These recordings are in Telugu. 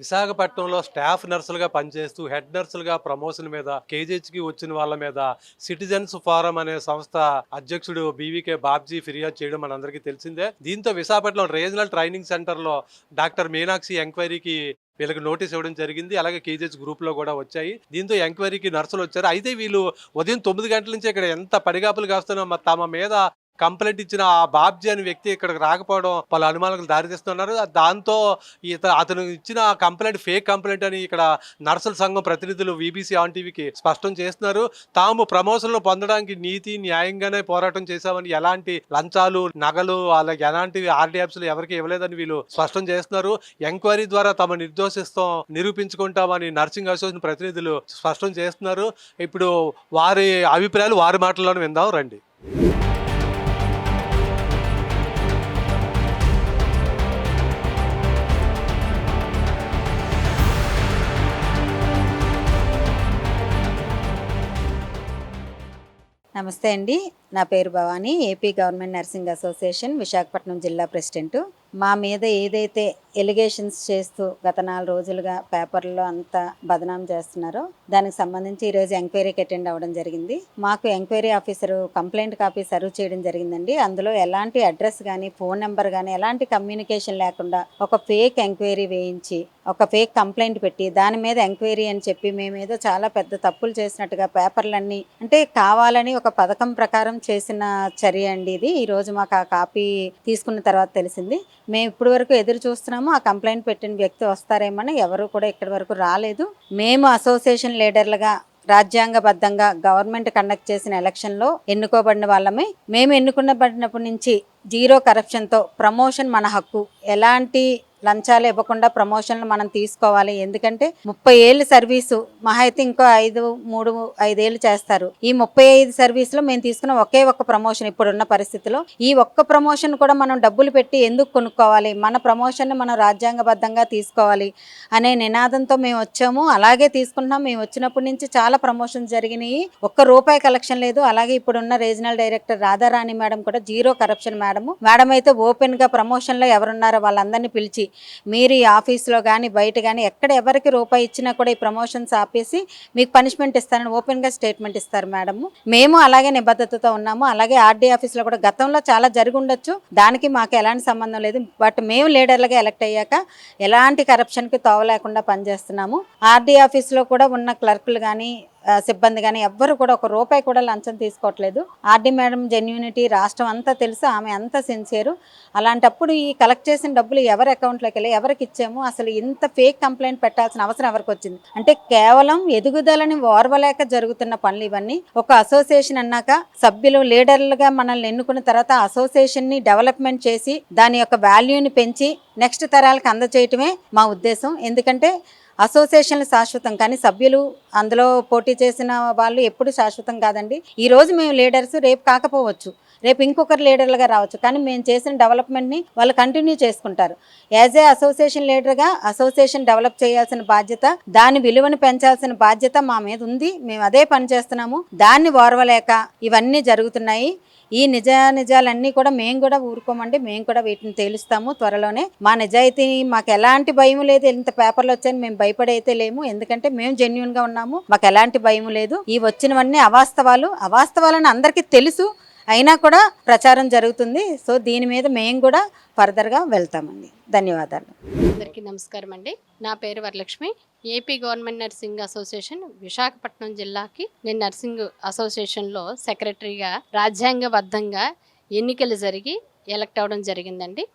విశాఖపట్నంలో స్టాఫ్ నర్సులుగా పనిచేస్తూ హెడ్ నర్సులుగా ప్రమోషన్ మీద కేజీహెచ్కి వచ్చిన వాళ్ళ మీద సిటిజన్స్ ఫోరం అనే సంస్థ అధ్యక్షుడు బీవీకే బాబ్జీ ఫిర్యాదు చేయడం మనందరికీ తెలిసిందే. దీంతో విశాఖపట్నం రీజనల్ ట్రైనింగ్ సెంటర్లో డాక్టర్ మీనాక్షి ఎంక్వైరీకి వీళ్ళకి నోటీస్ ఇవ్వడం జరిగింది. అలాగే కేజీహెచ్ గ్రూప్లో కూడా వచ్చాయి. దీంతో ఎంక్వైరీకి నర్సులు వచ్చారు. అయితే వీళ్ళు ఉదయం 9 గంటల నుంచి ఇక్కడ ఎంత పడిగాపులు కాస్తున్నా తమ మీద కంప్లైంట్ ఇచ్చిన ఆ బాబ్జీ అనే వ్యక్తి ఇక్కడికి రాకపోవడం పలు అనుమానాలకు దారితీస్తున్నారు. దాంతో అతను ఇచ్చిన కంప్లైంట్ ఫేక్ కంప్లైంట్ అని ఇక్కడ నర్సుల సంఘం ప్రతినిధులు వీబీసీ ఆన్ టీవీకి స్పష్టం చేస్తున్నారు. తాము ప్రమోషన్లు పొందడానికి నీతి న్యాయంగానే పోరాటం చేశామని, ఎలాంటి లంచాలు నగలు అలాగే ఎలాంటి ఆర్డీఎఫ్స్లు ఎవరికి ఇవ్వలేదని వీళ్ళు స్పష్టం చేస్తున్నారు. ఎంక్వైరీ ద్వారా తమ నిర్దోషిస్తాం నిరూపించుకుంటామని నర్సింగ్ అసోసియేషన్ ప్రతినిధులు స్పష్టం చేస్తున్నారు. ఇప్పుడు వారి అభిప్రాయాలు వారి మాటల్లోనే విందాం రండి. నమస్తే అండి. నా పేరు Bhavani. AP government nursing association Visakhapatnam జిల్లా ప్రెసిడెంటు. మా మీద ఏదైతే ఎలిగేషన్స్ చేస్తూ గత 4 రోజులుగా పేపర్లో అంతా బదనాం చేస్తున్నారో దానికి సంబంధించి ఈరోజు ఎంక్వైరీకి అటెండ్ అవ్వడం జరిగింది. మాకు enquiry officer complaint copy serve చేయడం జరిగిందండి. అందులో ఎలాంటి అడ్రస్ కానీ ఫోన్ నెంబర్ కానీ ఎలాంటి కమ్యూనికేషన్ లేకుండా ఒక ఫేక్ ఎంక్వైరీ వేయించి ఒక ఫేక్ కంప్లైంట్ పెట్టి దాని మీద ఎంక్వైరీ అని చెప్పి మేమేదో చాలా పెద్ద తప్పులు చేసినట్టుగా పేపర్లన్నీ అంటే కావాలని ఒక పథకం ప్రకారం చేసిన చర్య అండి ఇది. ఈరోజు మాకు ఆ కాపీ తీసుకున్న తర్వాత తెలిసింది. మేము ఇప్పటి వరకు ఎదురు చూస్తున్నాము ఆ కంప్లైంట్ పెట్టిన వ్యక్తి వస్తారేమని. ఎవరు కూడా ఇక్కడి వరకు రాలేదు. మేము అసోసియేషన్ లీడర్లుగా రాజ్యాంగబద్ధంగా గవర్నమెంట్ కండక్ట్ చేసిన ఎలక్షన్లో ఎన్నుకోబడిన వాళ్ళమే. మేము ఎన్నుకున్నబడినప్పటి నుంచి జీరో కరప్షన్తో ప్రమోషన్ మన హక్కు, ఎలాంటి లంచాలు ఇవ్వకుండా ప్రమోషన్లు మనం తీసుకోవాలి. ఎందుకంటే 30 ఏళ్ళు సర్వీసు మహా అయితే ఇంకో 5 ఏళ్ళు చేస్తారు. ఈ 35 సర్వీసులో మేము తీసుకున్న ఒకే ఒక్క ప్రమోషన్ ఇప్పుడున్న పరిస్థితిలో. ఈ ఒక్క ప్రమోషన్ కూడా మనం డబ్బులు పెట్టి ఎందుకు కొనుక్కోవాలి, మన ప్రమోషన్ని మనం రాజ్యాంగబద్ధంగా తీసుకోవాలి అనే నినాదంతో మేము వచ్చాము. అలాగే తీసుకుంటున్నాం. మేము వచ్చినప్పటి నుంచి చాలా ప్రమోషన్స్ జరిగినాయి. ఒక్క రూపాయి కలెక్షన్ లేదు. అలాగే ఇప్పుడున్న రీజనల్ డైరెక్టర్ రాధారాణి మేడం కూడా జీరో కరప్షన్ మేడం అయితే ఓపెన్గా ప్రమోషన్లో ఎవరున్నారో వాళ్ళందరినీ పిలిచి మీరు ఈ ఆఫీస్లో కానీ బయట కానీ ఎక్కడ ఎవరికి రూపాయి ఇచ్చినా కూడా ఈ ప్రమోషన్స్ ఆపేసి మీకు పనిష్మెంట్ ఇస్తారని ఓపెన్గా స్టేట్మెంట్ ఇస్తారు మేడము. మేము అలాగే నిబద్ధతతో ఉన్నాము. అలాగే ఆర్డీ ఆఫీస్లో కూడా గతంలో చాలా జరిగి ఉండొచ్చు, దానికి మాకు ఎలాంటి సంబంధం లేదు. బట్ మేము లీడర్లుగా ఎలక్ట్ అయ్యాక ఎలాంటి కరప్షన్కి తోవ లేకుండా పనిచేస్తున్నాము. ఆర్డీ ఆఫీస్లో కూడా ఉన్న క్లర్కులు కానీ సిబ్బంది కానీ ఎవ్వరు కూడా ఒక రూపాయి కూడా లంచం తీసుకోవట్లేదు. ఆర్డీ మేడం జెన్యూనిటీ రాష్ట్రం అంతా తెలుసు, ఆమె అంతా సిన్సియరు. అలాంటప్పుడు ఈ కలెక్ట్ చేసిన డబ్బులు ఎవరి అకౌంట్లోకి వెళ్ళి ఎవరికి ఇచ్చాము, అసలు ఇంత ఫేక్ కంప్లైంట్ పెట్టాల్సిన అవసరం ఎవరికి వచ్చింది అంటే కేవలం ఎదుగుదలని ఓర్వలేక జరుగుతున్న పనులు ఇవన్నీ. ఒక అసోసియేషన్ అన్నాక సభ్యులు లీడర్లుగా మనల్ని ఎన్నుకున్న తర్వాత అసోసియేషన్ని డెవలప్మెంట్ చేసి దాని యొక్క వాల్యూని పెంచి నెక్స్ట్ తరాలకు అందజేయటమే మా ఉద్దేశం. ఎందుకంటే అసోసియేషన్లు శాశ్వతం, కానీ సభ్యులు అందులో పోటీ చేసిన వాళ్ళు ఎప్పుడు శాశ్వతం కాదండి. ఈరోజు మేము లీడర్స్, రేపు కాకపోవచ్చు, రేపు ఇంకొకరు లీడర్లుగా రావచ్చు, కానీ మేము చేసిన డెవలప్మెంట్ని వాళ్ళు కంటిన్యూ చేసుకుంటారు. యాజ్ ఏ అసోసియేషన్ లీడర్గా అసోసియేషన్ డెవలప్ చేయాల్సిన బాధ్యత, దాని విలువను పెంచాల్సిన బాధ్యత మా మీద ఉంది. మేము అదే పని చేస్తున్నాము. దాన్ని ఓర్వలేక ఇవన్నీ జరుగుతున్నాయి. ఈ నిజాలన్నీ కూడా మేము కూడా ఊరుకోమండి. మేము కూడా వీటిని తేలుస్తాము త్వరలోనే. మా నిజాయితీ మాకు ఎలాంటి భయం లేదు. ఇంత పేపర్లు వచ్చాయని మేము భయపడైతే లేము. ఎందుకంటే మేము జెన్యూన్గా ఉన్నాము. మాకు ఎలాంటి భయం లేదు. ఈ వచ్చినవన్నీ అవాస్తవాలని అందరికీ తెలుసు, అయినా కూడా ప్రచారం జరుగుతుంది. సో దీని మీద మేము కూడా ఫర్దర్గా వెళ్తామండి. ధన్యవాదాలు. అందరికీ నమస్కారం అండి. నా పేరు Varalakshmi. AP government nursing association Visakhapatnam జిల్లాకి నేను నర్సింగ్ అసోసియేషన్లో సెక్రటరీగా రాజ్యాంగబద్ధంగా ఎన్నికలు జరిగి ఎలక్ట్ అవ్వడం జరిగిందండి.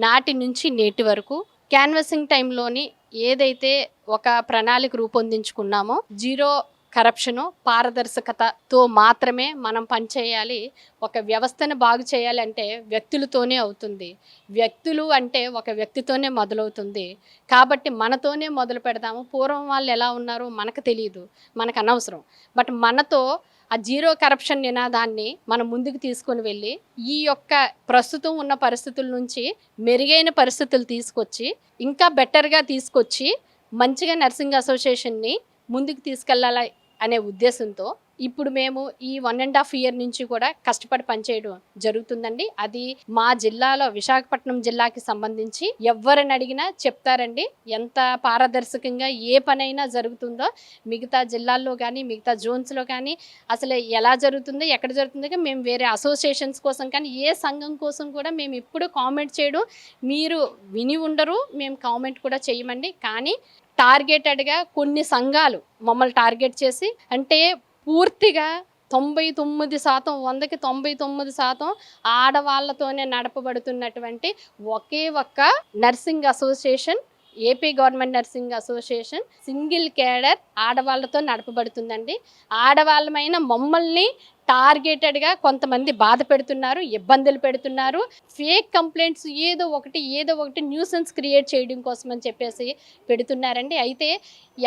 నాటి నుంచి నేటి వరకు క్యాన్వసింగ్ టైంలోని ఏదైతే ఒక ప్రణాళిక రూపొందించుకున్నామో జీరో కరప్షను పారదర్శకతతో మాత్రమే మనం పనిచేయాలి. ఒక వ్యవస్థను బాగు చేయాలంటే వ్యక్తులతోనే అవుతుంది. వ్యక్తులు అంటే ఒక వ్యక్తితోనే మొదలవుతుంది. కాబట్టి మనతోనే మొదలు పెడదాము. పూర్వం వాళ్ళు ఎలా ఉన్నారో మనకు తెలియదు, మనకు అనవసరం. బట్ మనతో ఆ జీరో కరప్షన్ నినాదాన్ని మనం ముందుకు తీసుకొని వెళ్ళి ఈ యొక్క ప్రస్తుతం ఉన్న పరిస్థితుల నుంచి మెరుగైన పరిస్థితులు తీసుకొచ్చి ఇంకా బెటర్గా తీసుకొచ్చి మంచిగా నర్సింగ్ అసోసియేషన్ని ముందుకు తీసుకెళ్ళాలి అనే ఉద్దేశంతో ఇప్పుడు మేము ఈ 1.5 year నుంచి కూడా కష్టపడి పనిచేయడం జరుగుతుందండి. అది మా జిల్లాలో విశాఖపట్నం జిల్లాకి సంబంధించి ఎవరిని అడిగినా చెప్తారండి. ఎంత పారదర్శకంగా ఏ పనైనా జరుగుతుందో మిగతా జిల్లాల్లో కానీ మిగతా జోన్స్లో కానీ అసలు ఎలా జరుగుతుందో ఎక్కడ జరుగుతుందో మేము వేరే అసోసియేషన్స్ కోసం కానీ ఏ సంఘం కోసం కూడా మేము ఇప్పుడు కామెంట్ చేయడం మీరు విని ఉండరు, మేము కామెంట్ కూడా చేయమండి. కానీ టార్గెటెడ్గా కొన్ని సంఘాలు మమ్మల్ని టార్గెట్ చేసి అంటే పూర్తిగా 99% 100కి 99% ఆడవాళ్ళతోనే నడపబడుతున్నటువంటి ఒకే ఒక్క nursing association AP government nursing association single cadre ఆడవాళ్ళతో నడపబడుతుందండి. ఆడవాళ్ళమైన మమ్మల్ని టార్గెటెడ్గా కొంతమంది బాధ పెడుతున్నారు, ఇబ్బందులు పెడుతున్నారు. ఫేక్ కంప్లైంట్స్ ఏదో ఒకటి న్యూసెన్స్ క్రియేట్ చేయడం కోసం అని చెప్పేసి పెడుతున్నారండి. అయితే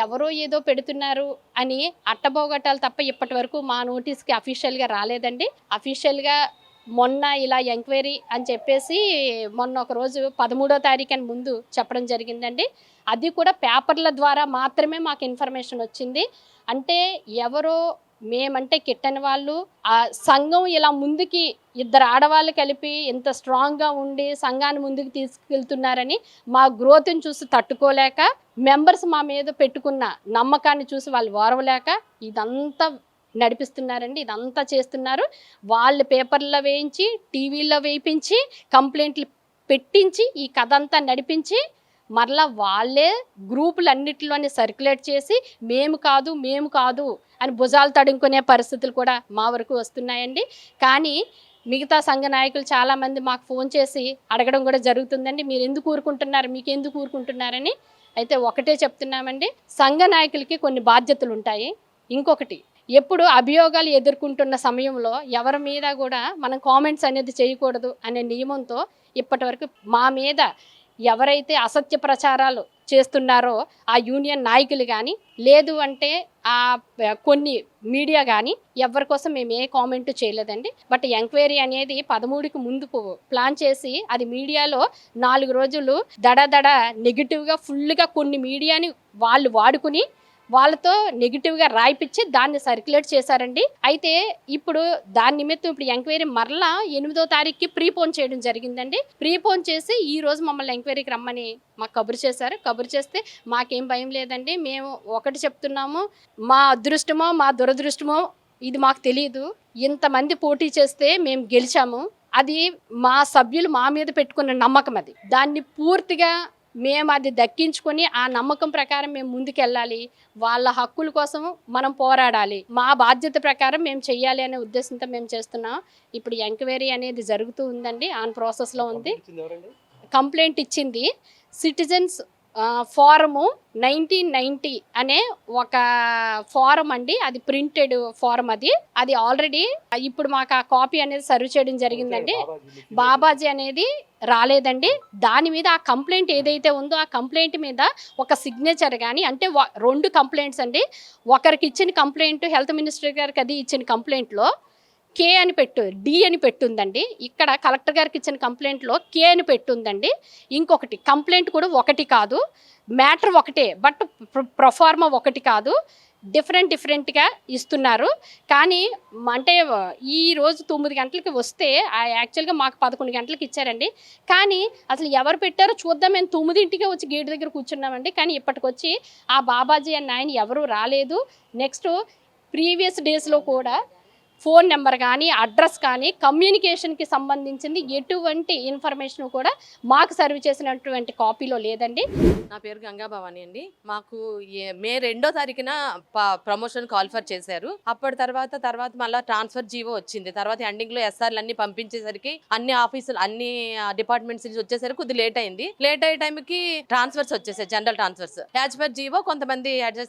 ఎవరో ఏదో పెడుతున్నారు అని అట్టబోగట్టాలు తప్ప ఇప్పటి వరకు మా నోటీస్కి అఫీషియల్గా రాలేదండి. అఫీషియల్గా మొన్న ఇలా ఎంక్వైరీ అని చెప్పేసి మొన్న ఒక రోజు 13వ తారీఖు అని ముందు చెప్పడం జరిగిందండి. అది కూడా పేపర్ల ద్వారా మాత్రమే మాకు ఇన్ఫర్మేషన్ వచ్చింది. అంటే ఎవరో మేమంటే కిట్టని వాళ్ళు ఆ సంఘం ఇలా ముందుకి ఇద్దరు ఆడవాళ్ళు కలిపి ఇంత స్ట్రాంగ్గా ఉండి సంఘాన్ని ముందుకు తీసుకెళ్తున్నారని మా గ్రోత్ని చూసి తట్టుకోలేక మెంబర్స్ మా మీద పెట్టుకున్న నమ్మకాన్ని చూసి వాళ్ళు ఓర్వలేక ఇదంతా నడిపిస్తున్నారండి. ఇదంతా చేస్తున్నారు. వాళ్ళు పేపర్లో వేయించి టీవీలో వేయించి కంప్లైంట్లు పెట్టించి ఈ కథ అంతా నడిపించి మరలా వాళ్ళే గ్రూపులన్నిటిలోనే సర్క్యులేట్ చేసి మేము కాదు అని భుజాలు తడుముకునే పరిస్థితులు కూడా మా వరకు వస్తున్నాయండి. కానీ మిగతా సంఘ నాయకులు చాలామంది మాకు ఫోన్ చేసి అడగడం కూడా జరుగుతుందండి. మీరు ఎందుకు ఊరుకుంటున్నారు, మీకు ఎందుకు ఊరుకుంటున్నారని. అయితే ఒకటే చెప్తున్నామండి, సంఘ నాయకులకి కొన్ని బాధ్యతలు ఉంటాయి. ఇంకొకటి ఎప్పుడు అభియోగాలు ఎదుర్కొంటున్న సమయంలో ఎవరి మీద కూడా మనం కామెంట్స్ అనేది చేయకూడదు అనే నియమంతో ఇప్పటి వరకు మా మీద ఎవరైతే అసత్య ప్రచారాలు చేస్తున్నారో ఆ యూనియన్ నాయకులు కానీ లేదు అంటే ఆ కొన్ని మీడియా కానీ ఎవరి కోసం మేము ఏ కామెంట్ చేయలేదండి. బట్ ఎంక్వైరీ అనేది 13కి ముందుకు ప్లాన్ చేసి అది మీడియాలో 4 రోజులు దడ నెగిటివ్గా ఫుల్గా కొన్ని మీడియాని వాళ్ళు వాడుకుని వాళ్ళతో నెగిటివ్గా రాయిపించి దాన్ని సర్క్యులేట్ చేశారండి. అయితే ఇప్పుడు దాని నిమిత్తం ఇప్పుడు ఎంక్వైరీ మరలా 8వ తారీఖుకి ప్రీపోన్ చేయడం జరిగిందండి. ప్రీపోన్ చేసి ఈ రోజు మమ్మల్ని ఎంక్వైరీకి రమ్మని మాకు కబురు చేశారు. కబురు చేస్తే మాకేం భయం లేదండి, మేము ఒకటి చెప్తున్నాము, మా అదృష్టమో మా దురదృష్టమో ఇది మాకు తెలియదు. ఇంతమంది పోటీ చేస్తే మేము గెలిచాము. అది మా సభ్యులు మా మీద పెట్టుకున్న నమ్మకం. అది దాన్ని పూర్తిగా మేము అది దక్కించుకొని ఆ నమ్మకం ప్రకారం మేము ముందుకెళ్ళాలి. వాళ్ళ హక్కుల కోసం మనం పోరాడాలి. మా బాధ్యత ప్రకారం మేము చెయ్యాలి అనే ఉద్దేశంతో మేము చేస్తున్నాం. ఇప్పుడు ఎంక్వైరీ అనేది జరుగుతూ ఉందండి, ఆన్ ప్రాసెస్లో ఉంది. కంప్లైంట్ ఇచ్చింది సిటిజన్స్ ఫారము 1990 అనే ఒక ఫారం అండి. అది ప్రింటెడ్ ఫారం. అది ఆల్రెడీ ఇప్పుడు మాకు ఆ కాపీ అనేది సర్వ్ చేయడం జరిగిందండి. బాబాజీ అనేది రాలేదండి. దాని మీద ఆ కంప్లైంట్ ఏదైతే ఉందో ఆ కంప్లైంట్ మీద ఒక సిగ్నేచర్ కానీ అంటే 2 కంప్లైంట్స్ అండి. ఒకరికి ఇచ్చిన కంప్లైంట్ హెల్త్ మినిస్టర్ గారికి అది ఇచ్చిన కంప్లైంట్లో కే అని డి అని పెట్టుందండి. ఇక్కడ కలెక్టర్ గారికి ఇచ్చిన కంప్లైంట్లో కే అని పెట్టుందండి. ఇంకొకటి కంప్లైంట్ కూడా ఒకటి కాదు, మ్యాటర్ ఒకటే బట్ ప్రొఫార్మా ఒకటి కాదు, డిఫరెంట్గా ఇస్తున్నారు. కానీ అంటే ఈ రోజు 9 గంటలకి వస్తే యాక్చువల్గా మాకు 11 గంటలకు ఇచ్చారండి. కానీ అసలు ఎవరు పెట్టారో చూద్దాం, మేము 9ంటికే వచ్చి గేట్ దగ్గర కూర్చున్నామండి. కానీ ఇప్పటికొచ్చి ఆ బాబాజీ అన్న ఆయన ఎవరూ రాలేదు. నెక్స్ట్ ప్రీవియస్ డేస్లో కూడా ఫోన్ నెంబర్ కానీ అడ్రస్ కానీ కమ్యూనికేషన్కి సంబంధించింది ఎటువంటి ఇన్ఫర్మేషన్ కూడా మాకు సర్వ్ చేసినటువంటి కాపీలో లేదండి. నా పేరు గంగా భవాని అండి. మాకు మే 2వ తారీఖున ప్రమోషన్ కాల్ఫర్ చేశారు. అప్పటి తర్వాత మళ్ళీ ట్రాన్స్ఫర్ జీవో వచ్చింది. తర్వాత ఎండింగ్లో ఎస్ఆర్లు అన్ని పంపించేసరికి అన్ని ఆఫీసులు అన్ని డిపార్ట్మెంట్స్ నుంచి వచ్చేసరికి కొద్ది లేట్ అయింది. లేట్ అయ్యే టైంకి ట్రాన్స్ఫర్స్ వచ్చేసాయి, general transfers. As per GO కొంతమంది హెడ్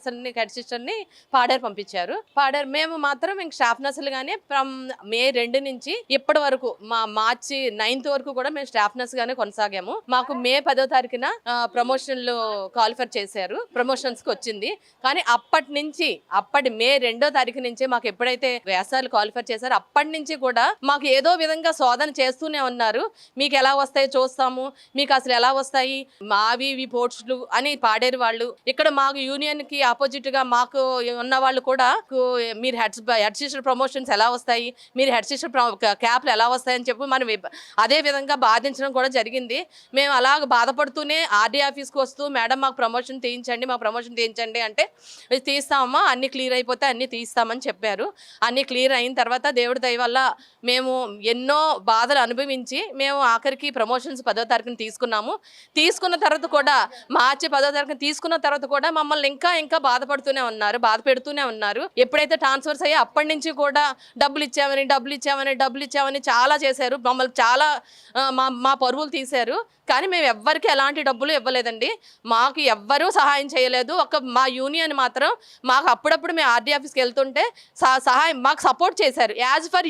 సిస్టర్ని పాడేరు పంపించారు. పాడేరు మేము మాత్రం ఇంక స్టాఫ్ నర్సులు గానే ఫ్రమ్ మే 2 నుంచి ఇప్పటి వరకు మార్చి 9th వరకు కూడా మేము స్టాఫ్ నర్స్ గానే కొనసాగాము. మాకు మే 10వ తారీఖున ప్రమోషన్ లో క్వాలిఫై చేశారు, ప్రమోషన్స్ కి వచ్చింది. కానీ అప్పటి మే 2వ తారీఖు నుంచి మాకు ఎప్పుడైతే వేసాలు క్వాలిఫై చేశారో అప్పటి నుంచి కూడా మాకు ఏదో విధంగా శోధన చేస్తూనే ఉన్నారు. మీకు ఎలా వస్తాయి చూస్తాము, మీకు అసలు ఎలా వస్తాయి, మావి పోస్టులు అని పాడేరు వాళ్ళు. ఇక్కడ మాకు యూనియన్ కి ఆపోజిట్ గా మాకు ఉన్న వాళ్ళు కూడా మీరు హెడ్ సిస్టర్ ప్రమోషన్స్ ఎలా వస్తాయి, మీరు హెడ్ సిస్టర్ క్యాప్లు ఎలా వస్తాయని చెప్పి మనం అదే విధంగా బాధించడం కూడా జరిగింది. మేము అలాగ బాధపడుతూనే ఆర్డీ ఆఫీస్కి వస్తూ మేడం మాకు ప్రమోషన్ తీయించండి అంటే తీస్తామమ్మా, అన్ని క్లియర్ అయిపోతే అన్ని తీస్తామని చెప్పారు. అన్ని క్లియర్ అయిన తర్వాత దేవుడి దయ వల్ల మేము ఎన్నో బాధలు అనుభవించి మేము ఆఖరికి ప్రమోషన్స్ 10వ తారీఖున తీసుకున్న తర్వాత కూడా మార్చి 10వ తారీఖున తీసుకున్న తర్వాత కూడా మమ్మల్ని ఇంకా బాధ పెడుతూనే ఉన్నారు. ఎప్పుడైతే ట్రాన్స్ఫర్స్ అయ్యి అప్పటి నుంచి కూడా డబ్బులు ఇచ్చామని చాలా చేశారు. మమ్మల్ని చాలా మా పరువులు తీశారు. కానీ మేము ఎవ్వరికి ఎలాంటి డబ్బులు ఇవ్వలేదండి. మాకు ఎవ్వరూ సహాయం చేయలేదు. మా యూనియన్ మాత్రం మాకు అప్పుడప్పుడు మేము ఆర్డీ ఆఫీస్కి వెళ్తుంటే సహాయం మాకు సపోర్ట్ చేశారు. యాజ్ పర్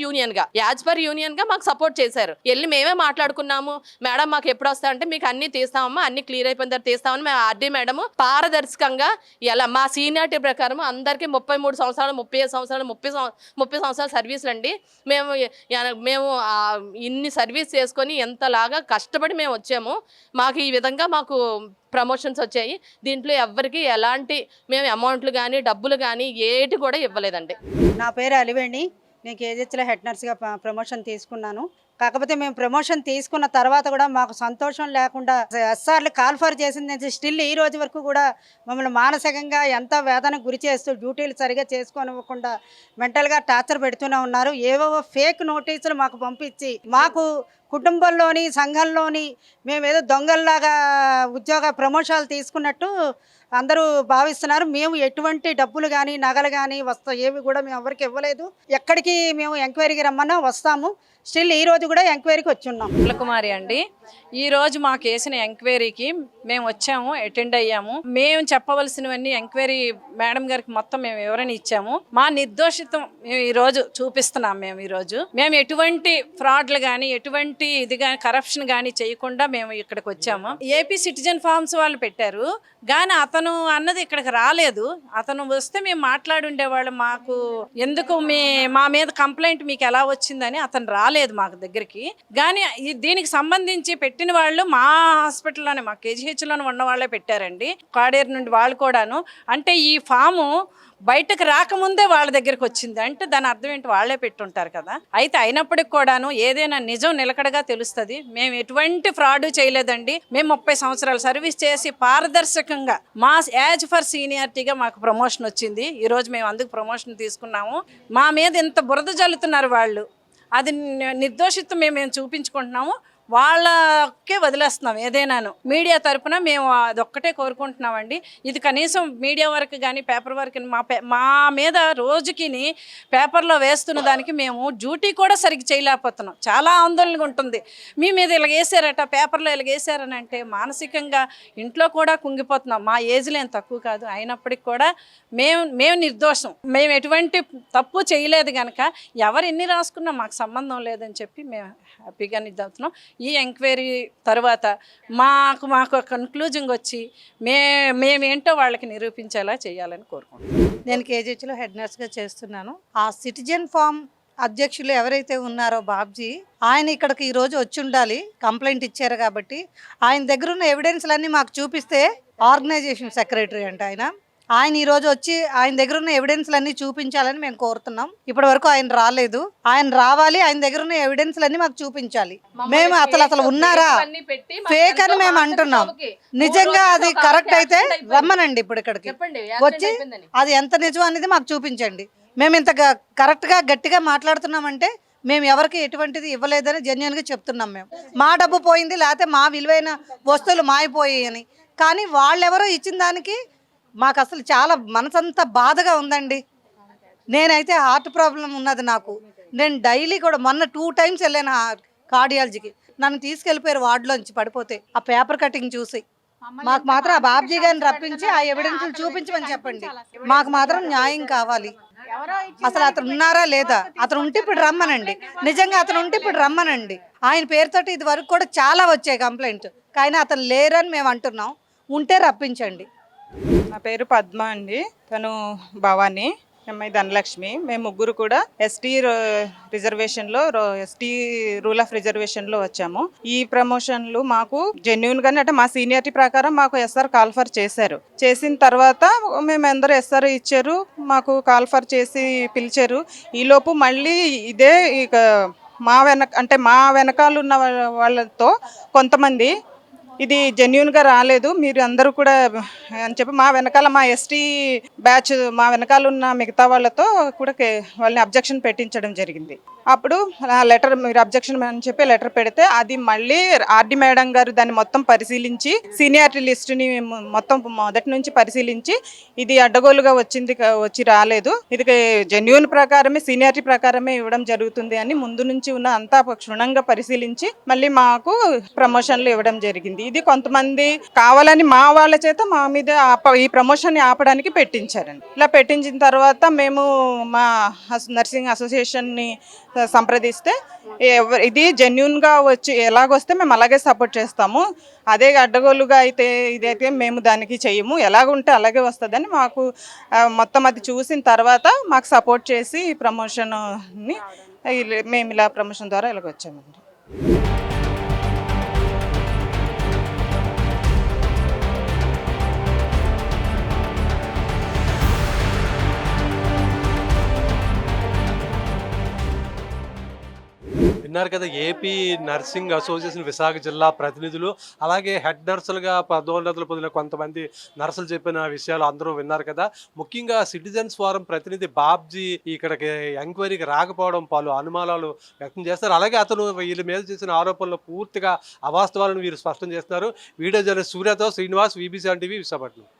యూనియన్ గా మాకు సపోర్ట్ చేశారు. వెళ్ళి మేమే మాట్లాడుకున్నాము, మేడం మాకు ఎప్పుడు వస్తాయంటే మీకు అన్ని తీస్తామమ్మా, అన్ని క్లియర్ అయిపోయిన తర్వాత తీస్తామని మేము ఆర్డీ మేడం పారదర్శకంగా ఎలా మా సీనియారిటీ ప్రకారం అందరికీ 33 సంవత్సరాలు 35 సంవత్సరాలు 30 సంవత్సరాల సర్వీసులు అండి. మేము ఇన్ని సర్వీస్ చేసుకొని ఎంతలాగా కష్టపడి మేము వచ్చాము. మాకు ఈ విధంగా మాకు ప్రమోషన్స్ వచ్చాయి. దీంట్లో ఎవ్వరికి ఎలాంటి మేము అమౌంట్లు కానీ డబ్బులు కానీ ఏటి కూడా ఇవ్వలేదండి. నా పేరు అలివేణి. నేను కేజీహెచ్లో హెడ్ నర్స్గా ప్రమోషన్ తీసుకున్నాను. కాకపోతే మేము ప్రమోషన్ తీసుకున్న తర్వాత కూడా మాకు సంతోషం లేకుండా ఎస్ఆర్లు కాల్ఫర్ చేసింది స్టిల్ ఈ రోజు వరకు కూడా మమ్మల్ని మానసికంగా ఎంత వేదనకు గురి చేస్తూ డ్యూటీలు సరిగా చేసుకోనివ్వకుండా మెంటల్గా టార్చర్ పెడుతూనే ఉన్నారు. ఏవేవో ఫేక్ నోటీసులు మాకు పంపించి మాకు కుటుంబంలోని సంఘంలోని మేమేదో దొంగల్లాగా ఉద్యోగ ప్రమోషన్లు తీసుకున్నట్టు అందరూ భావిస్తున్నారు. మేము ఎటువంటి డబ్బులు కానీ నగలు కానీ ఏవి కూడా మేము ఎవరికి ఇవ్వలేదు. ఎక్కడికి మేము ఎంక్వైరీకి రమ్మన్నా వస్తాము. స్టిల్ ఈ రోజు కూడా ఎంక్వైరీకి వచ్చి ఉన్నాం. కుమారి అండి, ఈ రోజు మాకు వేసిన ఎంక్వైరీకి మేము వచ్చాము, అటెండ్ అయ్యాము. మేము చెప్పవలసినవన్నీ ఎంక్వైరీ మేడం గారికి మొత్తం మేము వివరణ ఇచ్చాము. మా నిర్దోషితం మేము ఈ రోజు చూపిస్తున్నాం. మేము ఎటువంటి ఫ్రాడ్లు కానీ ఎటువంటి ఇది కానీ కరప్షన్ కానీ చేయకుండా మేము ఇక్కడికి వచ్చాము. ఏపీ సిటిజన్ ఫార్మ్స్ వాళ్ళు పెట్టారు కానీ అతను అన్నది ఇక్కడికి రాలేదు. అతను వస్తే మేము మాట్లాడి ఉండేవాళ్ళం. మాకు ఎందుకు మా మీద కంప్లైంట్ మీకు ఎలా వచ్చిందని అతను రాలేదు మాకు దగ్గరికి. కానీ దీనికి సంబంధించి పెట్టిన వాళ్ళు మా హాస్పిటల్లోనే మా కేజీహెచ్లోనే ఉన్న వాళ్ళే పెట్టారండి. కాడేరు నుండి వాళ్ళు కూడాను. అంటే ఈ ఫాము బయటకు రాకముందే వాళ్ళ దగ్గరికి వచ్చింది అంటే దాని అర్థం ఏంటి, వాళ్ళే పెట్టుంటారు కదా. అయితే అయినప్పటికి కూడాను ఏదైనా నిజం నిలకడగా తెలుస్తుంది. మేము ఎటువంటి ఫ్రాడ్ చేయలేదండి. మేము 30 సంవత్సరాలు సర్వీస్ చేసి పారదర్శకంగా మా యాజ్ ఫర్ సీనియారిటీగా మాకు ప్రమోషన్ వచ్చింది. ఈరోజు మేము అందుకు ప్రమోషన్ తీసుకున్నాము. మా మీద ఇంత బురద జల్లుతున్నారు వాళ్ళు, అది నిర్దోషిత్వం మేము చూపించుకుంటున్నాము. వాళ్ళకే వదిలేస్తున్నాం. ఏదైనాను మీడియా తరపున మేము అదొక్కటే కోరుకుంటున్నామండి. ఇది కనీసం మీడియా వర్క్ కానీ పేపర్ వర్క్ మా మీద రోజుకి పేపర్లో వేస్తున్న దానికి మేము డ్యూటీ కూడా సరిగ్గా చేయలేకపోతున్నాం. చాలా ఆందోళనగా ఉంటుంది. మీ మీద ఇలాగేసారట, పేపర్లో ఇలాగేసారని అంటే మానసికంగా ఇంట్లో కూడా కుంగిపోతున్నాం. మా ఏజ్లో ఏం తక్కువ కాదు. అయినప్పటికి కూడా మేము నిర్దోషం, మేము ఎటువంటి తప్పు చేయలేదు కనుక ఎవరు ఎన్ని రాసుకున్నా మాకు సంబంధం లేదని చెప్పి మేము హ్యాపీగా నిద్రవుతున్నాం. ఈ ఎంక్వైరీ తర్వాత మాకు కన్క్లూజన్ వచ్చి మేమేంటో వాళ్ళకి నిరూపించేలా చేయాలని కోరుకుంటున్నాను. నేను కేజీహెచ్లో హెడ్ నర్స్గా చేస్తున్నాను. ఆ సిటిజన్ ఫార్మ్ అధ్యక్షులు ఎవరైతే ఉన్నారో బాబ్జీ, ఆయన ఇక్కడికి ఈరోజు వచ్చి ఉండాలి. కంప్లైంట్ ఇచ్చారు కాబట్టి ఆయన దగ్గర ఉన్న ఎవిడెన్స్లన్నీ మాకు చూపిస్తే, ఆర్గనైజేషన్ సెక్రటరీ అంటే ఆయన ఈరోజు వచ్చి ఆయన దగ్గర ఉన్న ఎవిడెన్స్లన్నీ చూపించాలని మేము కోరుతున్నాం. ఇప్పటి వరకు ఆయన రాలేదు. ఆయన రావాలి, ఆయన దగ్గర ఉన్న ఎవిడెన్స్లన్నీ మాకు చూపించాలి. మేము అసలు ఉన్నారా ఫేక్ అని మేము అంటున్నాం. నిజంగా అది కరెక్ట్ అయితే రమ్మనండి ఇప్పుడు ఇక్కడికి వచ్చి అది ఎంత నిజం అనేది మాకు చూపించండి. మేము ఇంత కరెక్ట్గా గట్టిగా మాట్లాడుతున్నామంటే మేము ఎవరికి ఎటువంటిది ఇవ్వలేదని జెన్యున్గా చెప్తున్నాం. మేము మా డబ్బు పోయింది, లేకపోతే మా విలువైన వస్తువులు మాయిపోయాయి అని. కానీ వాళ్ళెవరో ఇచ్చిన దానికి మాకు అసలు చాలా మనసంతా బాధగా ఉందండి. నేనైతే హార్ట్ ప్రాబ్లం ఉన్నది నాకు. నేను డైలీ కూడా మొన్న 2 times వెళ్ళాను కార్డియాలజీకి. నన్ను తీసుకెళ్ళిపోయారు వార్డులోంచి పడిపోతే ఆ పేపర్ కటింగ్ చూసి. మాకు మాత్రం ఆ బాబ్జీ గారిని రప్పించి ఆ ఎవిడెన్స్లు చూపించమని చెప్పండి. మాకు మాత్రం న్యాయం కావాలి. అసలు అతను ఉన్నారా లేదా? అతను ఉంటే ఇప్పుడు రమ్మనండి. నిజంగా అతను ఉంటే ఇప్పుడు రమ్మనండి. ఆయన పేరుతోటి ఇది వరకు కూడా చాలా వచ్చాయి కంప్లైంట్, కానీ అతను లేరని మేము అంటున్నాం. ఉంటే రప్పించండి. నా పేరు పద్మ అండి, తను భవాని, అమ్మాయి ధనలక్ష్మి. మేము ముగ్గురు కూడా ఎస్టీ రూల్ ఆఫ్ రిజర్వేషన్లో వచ్చాము. ఈ ప్రమోషన్లు మాకు జెన్యున్గానే, అంటే మా సీనియారిటీ ప్రకారం మాకు ఎస్ఆర్ కాల్ఫర్ చేశారు. చేసిన తర్వాత మేము అందరూ ఎస్ఆర్ ఇచ్చారు, మాకు కాల్ఫర్ చేసి పిలిచారు. ఈలోపు మళ్ళీ ఇదే ఇక మా వెనకాల ఉన్న వాళ్ళతో కొంతమంది ఇది జెన్యున్గా రాలేదు, మీరు అందరూ కూడా అని చెప్పి మా వెనకాల మా ఎస్టీ బ్యాచ్ మా వెనకాల ఉన్న మిగతా వాళ్ళతో కూడా వాళ్ళని అబ్జెక్షన్ పెట్టించడం జరిగింది. అప్పుడు లెటర్, మీరు అబ్జెక్షన్ అని చెప్పి లెటర్ పెడితే అది మళ్ళీ ఆర్డి మేడం గారు దాన్ని మొత్తం పరిశీలించి సీనియారిటీ లిస్టుని మొత్తం మొదటి నుంచి పరిశీలించి ఇది అడ్డగోలుగా వచ్చి రాలేదు, ఇది జెన్యున్ ప్రకారమే సీనియారిటీ ప్రకారమే ఇవ్వడం జరుగుతుంది అని ముందు నుంచి ఉన్న అంతా క్షుణ్ణంగా పరిశీలించి మళ్ళీ మాకు ప్రమోషన్లు ఇవ్వడం జరిగింది. ఇది కొంతమంది కావాలని మా వాళ్ళ చేత మా మీద ఈ ప్రమోషన్ ఆపడానికి పెట్టించారండి. ఇలా పెట్టించిన తర్వాత మేము మా నర్సింగ్ అసోసియేషన్ని సంప్రదిస్తే ఇది జెన్యున్గా వచ్చి ఎలాగొస్తే మేము అలాగే సపోర్ట్ చేస్తాము, అదే అడ్డగోలుగా అయితే ఇదైతే మేము దానికి చెయ్యము, ఎలాగుంటే అలాగే వస్తుందని మాకు మొత్తం అది చూసిన తర్వాత మాకు సపోర్ట్ చేసి ప్రమోషన్ని మేము ఇలా ప్రమోషన్ ద్వారా ఇలాగ వచ్చామండి. విన్నారు కదా, ఏపీ నర్సింగ్ అసోసియేషన్ విశాఖ జిల్లా ప్రతినిధులు, అలాగే హెడ్ నర్సులుగా పదోన్నతులు పొందిన కొంతమంది నర్సులు చెప్పిన విషయాలు అందరూ విన్నారు కదా. ముఖ్యంగా సిటిజన్స్ ఫోరం ప్రతినిధి బాబ్జీ ఇక్కడికి ఎంక్వైరీకి రాకపోవడం పలు అనుమానాలు వ్యక్తం చేస్తారు. అలాగే అతను వీళ్ళ మీద చేసిన ఆరోపణలు పూర్తిగా అవాస్తవాలను వీరు స్పష్టం చేస్తున్నారు. వీడియో జర్నలిస్ట్ సూర్యతో శ్రీనివాస్, VB7 TV, విశాఖపట్నం.